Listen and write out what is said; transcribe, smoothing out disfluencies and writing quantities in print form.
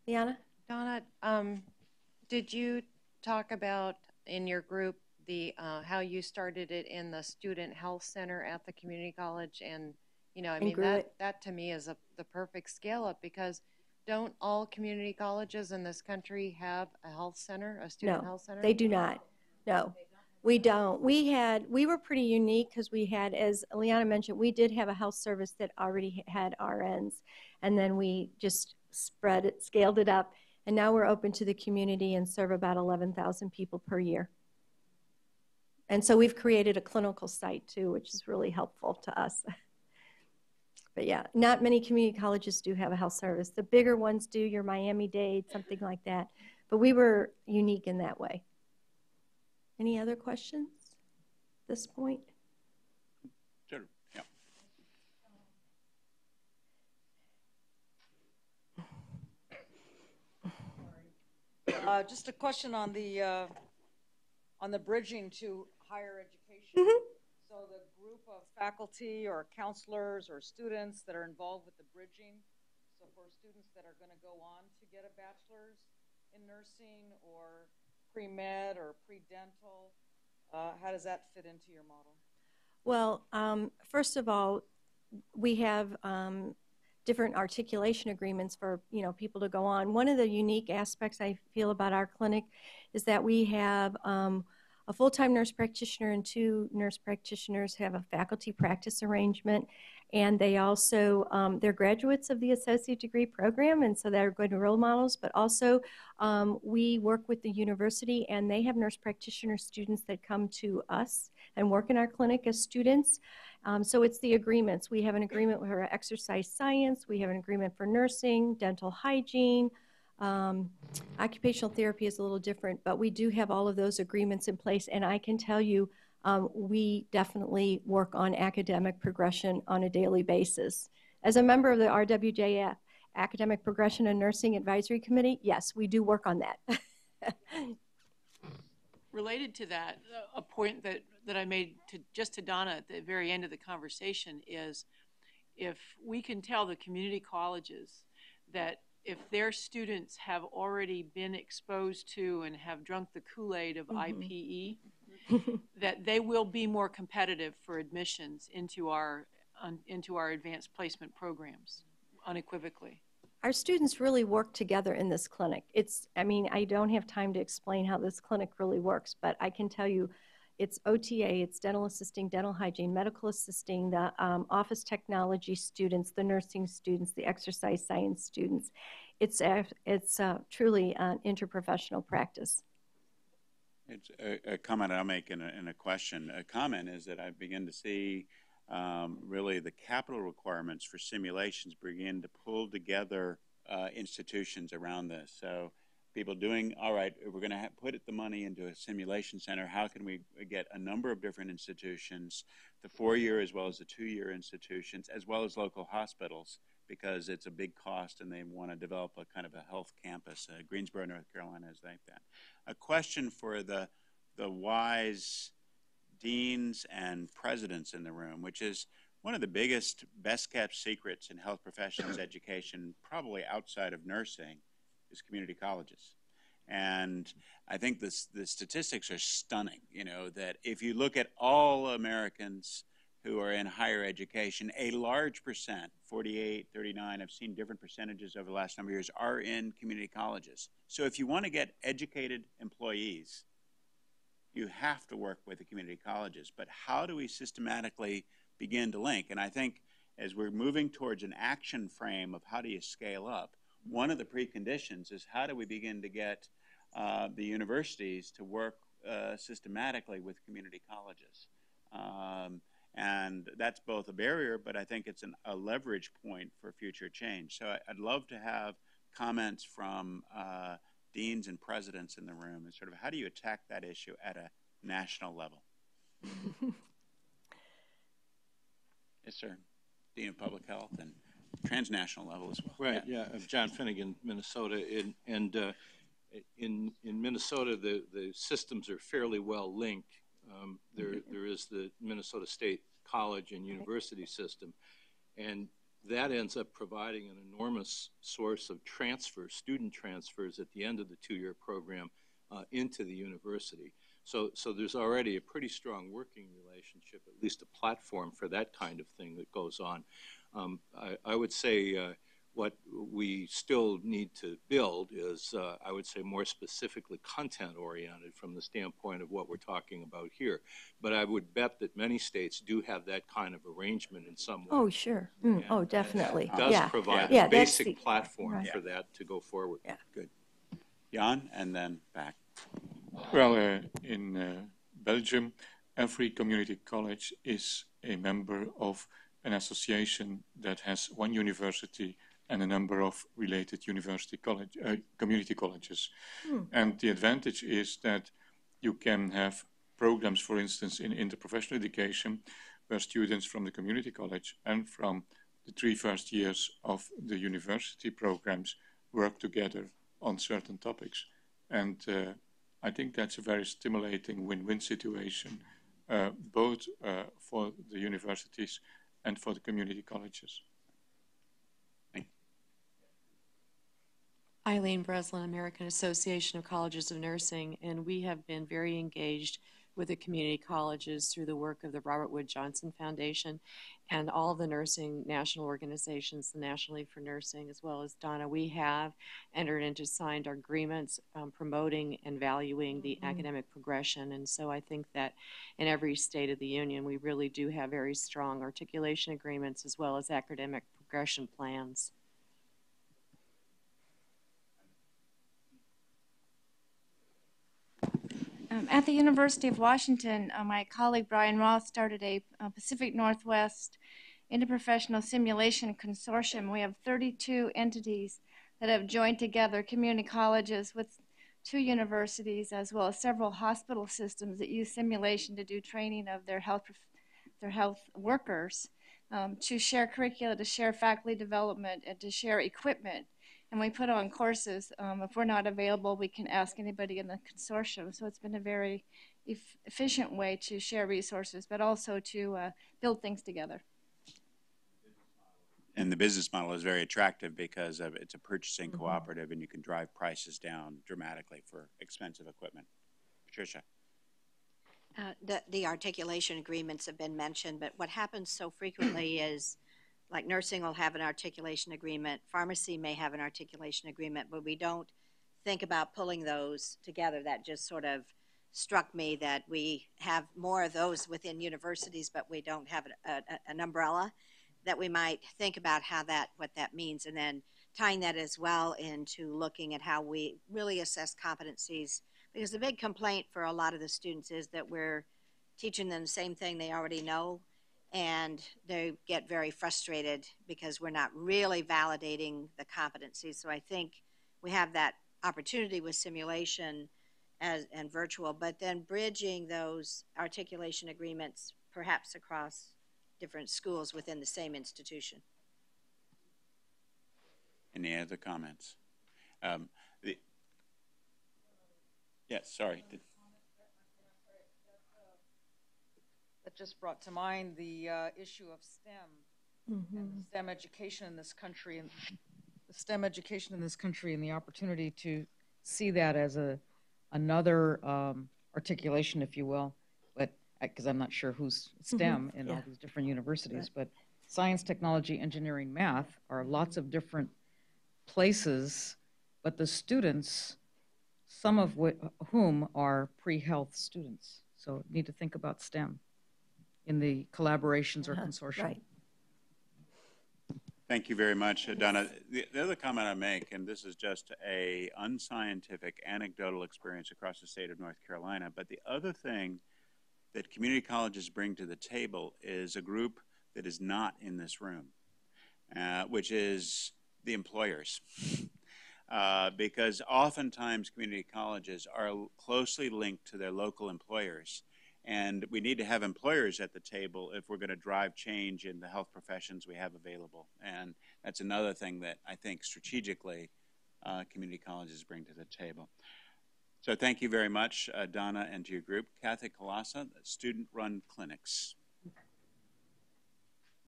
Liana? Donna, did you talk about in your group the how you started it in the student health center at the community college? And I And mean grew it? that to me is the perfect scale up because don't all community colleges in this country have a health center, a student No, health center? they do not. No, we don't. We were pretty unique because we had, as Liana mentioned, we did have a health service that already had RNs. And then we just spread it, scaled it up. And now we're open to the community and serve about 11,000 people per year. And so we've created a clinical site too, which is really helpful to us. But yeah, not many community colleges do have a health service. The bigger ones do, your Miami-Dade, something like that. But we were unique in that way. Any other questions at this point? Sure. Yeah. Just a question on the bridging to higher education. Mm-hmm. So the group of faculty or counselors or students that are involved with the bridging, so for students that are going to go on to get a bachelor's in nursing or pre-med or pre-dental, how does that fit into your model? Well, first of all, we have different articulation agreements for people to go on. One of the unique aspects I feel about our clinic is that we have a full-time nurse practitioner and 2 nurse practitioners have a faculty practice arrangement, and they also they're graduates of the associate degree program, and so they're good role models. But also we work with the university, and they have nurse practitioner students that come to us and work in our clinic as students. So it's the agreements. We have an agreement with our exercise science. We have an agreement for nursing, dental hygiene. Occupational therapy is a little different, but we do have all of those agreements in place. And I can tell you, we definitely work on academic progression on a daily basis. As a member of the RWJF, Academic Progression and Nursing Advisory Committee, yes, we do work on that. Related to that, a point that I made to Donna at the very end of the conversation is if we can tell the community colleges that if their students have already been exposed to and have drunk the Kool-Aid of IPE, that they will be more competitive for admissions into our advanced placement programs, unequivocally. Our students really work together in this clinic. I mean, I don't have time to explain how this clinic really works, but I can tell you it's OTA, it's dental assisting, dental hygiene, medical assisting, the office technology students, the nursing students, the exercise science students. It's truly an interprofessional practice. It's a comment I'll make in a question. A comment is that I begin to see really the capital requirements for simulations begin to pull together institutions around this. So people doing, all right, we're going to put the money into a simulation center. How can we get a number of different institutions, the 4-year as well as the 2-year institutions, as well as local hospitals, because it's a big cost and they want to develop a kind of a health campus. Greensboro, North Carolina is like that. A question for the wise deans and presidents in the room, which is one of the biggest, best kept secrets in health professions education, probably outside of nursing, is community colleges. And I think the statistics are stunning, that if you look at all Americans who are in higher education, a large percent, 48, 39, I've seen different percentages over the last number of years, are in community colleges. So if you want to get educated employees, you have to work with the community colleges. But how do we systematically begin to link? And I think as we're moving towards an action frame of how do you scale up, one of the preconditions is how do we begin to get the universities to work systematically with community colleges. And that's both a barrier, but I think it's a leverage point for future change. So I'd love to have comments from deans and presidents in the room and sort of how do you attack that issue at a national level? Yes, sir. Dean of Public Health and transnational level as well. Right, yeah. John Finnegan, Minnesota. In Minnesota, the systems are fairly well linked. There is the Minnesota State College and University system. And that ends up providing an enormous source of student transfers at the end of the two-year program into the university. So there's already a pretty strong working relationship, at least a platform for that kind of thing that goes on. I would say what we still need to build is, I would say, more specifically content-oriented from the standpoint of what we're talking about here. But I would bet that many states do have that kind of arrangement in some way. Oh, sure. Oh, definitely. It does provide a basic platform for that to go forward. Yeah. Good. Jan, and then back. Well, in Belgium, every community college is a member of an association that has one university and a number of related community colleges. And the advantage is that you can have programs, for instance, in interprofessional education, where students from the community college and from the 3 first years of the university programs work together on certain topics. And I think that's a very stimulating win-win situation, both for the universities and for the community colleges. Eileen Breslin, American Association of Colleges of Nursing, and we have been very engaged with the community colleges through the work of the Robert Wood Johnson Foundation and all the nursing national organizations, the National League for Nursing, as well as Donna. We have entered into signed agreements promoting and valuing the academic progression. And so I think that in every state of the union, we really do have very strong articulation agreements as well as academic progression plans. At the University of Washington, my colleague Brian Roth started a Pacific Northwest Interprofessional Simulation Consortium. We have 32 entities that have joined together, community colleges with 2 universities, as well as several hospital systems that use simulation to do training of their health workers, to share curricula, to share faculty development, and to share equipment. And we put on courses. If we're not available, we can ask anybody in the consortium. So it's been a very efficient way to share resources, but also to build things together. And the business model is very attractive because it's a purchasing cooperative, and you can drive prices down dramatically for expensive equipment. Patricia. The articulation agreements have been mentioned, but what happens so frequently is, like, nursing will have an articulation agreement, pharmacy may have an articulation agreement, but we don't think about pulling those together. That just sort of struck me, that we have more of those within universities, but we don't have an umbrella, that we might think about what that means, and then tying that as well into looking at how we really assess competencies. Because the big complaint for a lot of the students is that we're teaching them the same thing they already know, and they get very frustrated because we're not really validating the competencies. So I think we have that opportunity with simulation and virtual, but then bridging those articulation agreements perhaps across different schools within the same institution. Any other comments? Yes, sorry. That just brought to mind the issue of STEM and STEM education in this country, and the STEM education in this country, and the opportunity to see that as another articulation, if you will, but because I'm not sure who's STEM in all these different universities, but science, technology, engineering, math are lots of different places, but the students, some of whom are pre-health students. So need to think about STEM in the collaborations or consortium. Right. Thank you very much, Donna. The other comment I make, and this is just a unscientific, anecdotal experience across the state of North Carolina, but the other thing that community colleges bring to the table is a group that is not in this room, which is the employers. Because oftentimes community colleges are closely linked to their local employers. And we need to have employers at the table if we're going to drive change in the health professions we have available. And that's another thing that I think strategically community colleges bring to the table. So thank you very much, Donna, and to your group. Kathy Kalasa, student-run clinics.